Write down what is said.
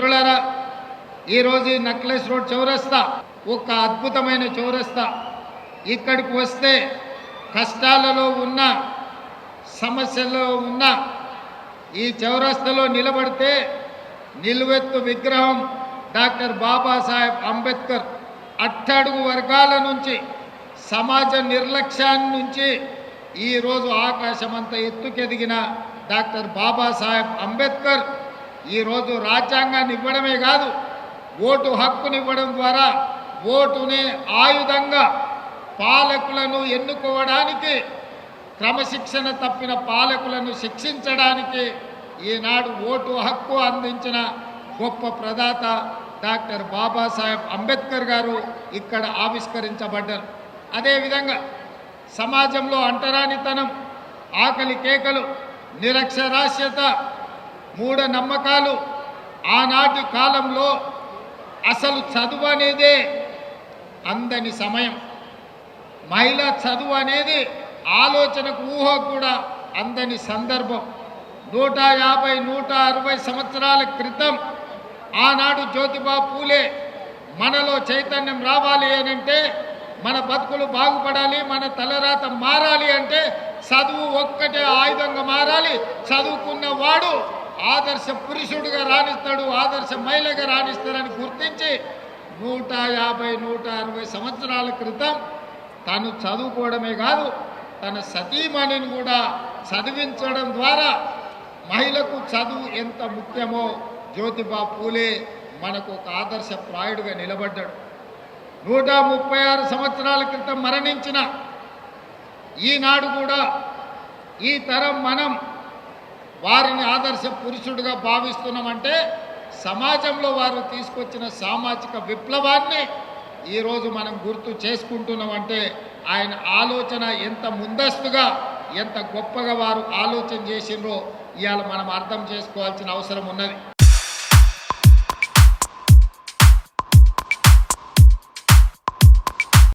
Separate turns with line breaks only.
మిత్రులారా, ఈరోజు necklace road చౌరస్తా ఒక అద్భుతమైన చౌరస్తా. ఇక్కడికి వస్తే కష్టాలలో ఉన్న, సమస్యల్లో ఉన్న ఈ చౌరస్తాలో నిలబడితే నిలువెత్తు విగ్రహం డాక్టర్ బాబాసాహెబ్ అంబేద్కర్ అట్టడుగు వర్గాల నుంచి, సమాజ నిర్లక్ష్యాన్ని నుంచి ఈరోజు ఆకాశమంత ఎత్తుకెదిగిన డాక్టర్ బాబాసాహెబ్ అంబేద్కర్ ఈరోజు రాజ్యాంగాన్ని ఇవ్వడమే కాదు, ఓటు హక్కునివ్వడం ద్వారా ఓటునే ఆయుధంగా పాలకులను ఎన్నుకోవడానికి, క్రమశిక్షణ తప్పిన పాలకులను శిక్షించడానికి ఈనాడు ఓటు హక్కు అందించిన గొప్ప ప్రదాత డాక్టర్ బాబాసాహెబ్ అంబేద్కర్ గారు ఇక్కడ ఆవిష్కరించబడ్డారు. అదేవిధంగా సమాజంలో అంటరానితనం, ఆకలి కేకలు, నిరక్షరాస్యత, మూఢనమ్మకాలు, ఆనాటి కాలంలో అసలు చదువు అనేదే అందని సమయం, మహిళా చదువు అనేది ఆలోచనకు ఊహకు కూడా అందని సందర్భం. 150-160 సంవత్సరాల క్రితం ఆనాడు జ్యోతిబా పూలే మనలో చైతన్యం రావాలి అనంటే, మన బతుకులు బాగుపడాలి, మన తలరాత మారాలి అంటే చదువు ఒక్కటే ఆయుధంగా మారాలి. చదువుకున్న వాడు ఆదర్శ పురుషుడిగా రాణిస్తాడు, ఆదర్శ మహిళగా రాణిస్తాడని గుర్తించి 150-160 సంవత్సరాల క్రితం తను చదువుకోవడమే కాదు, తన సతీమణిని కూడా చదివించడం ద్వారా మహిళకు చదువు ఎంత ముఖ్యమో జ్యోతిబా పూలే మనకు ఒక ఆదర్శప్రాయుడిగా నిలబడ్డాడు. 136 సంవత్సరాల క్రితం మరణించిన ఈనాడు కూడా ఈ తరం మనం వారిని ఆదర్శ పురుషుడిగా భావిస్తున్నామంటే సమాజంలో వారు తీసుకొచ్చిన సామాజిక విప్లవాన్ని ఈరోజు మనం గుర్తు చేసుకుంటున్నామంటే ఆయన ఆలోచన ఎంత ముందస్తుగా, ఎంత గొప్పగా వారు ఆలోచన చేసిండ్రో ఇవాళ మనం అర్థం చేసుకోవాల్సిన అవసరం ఉన్నది.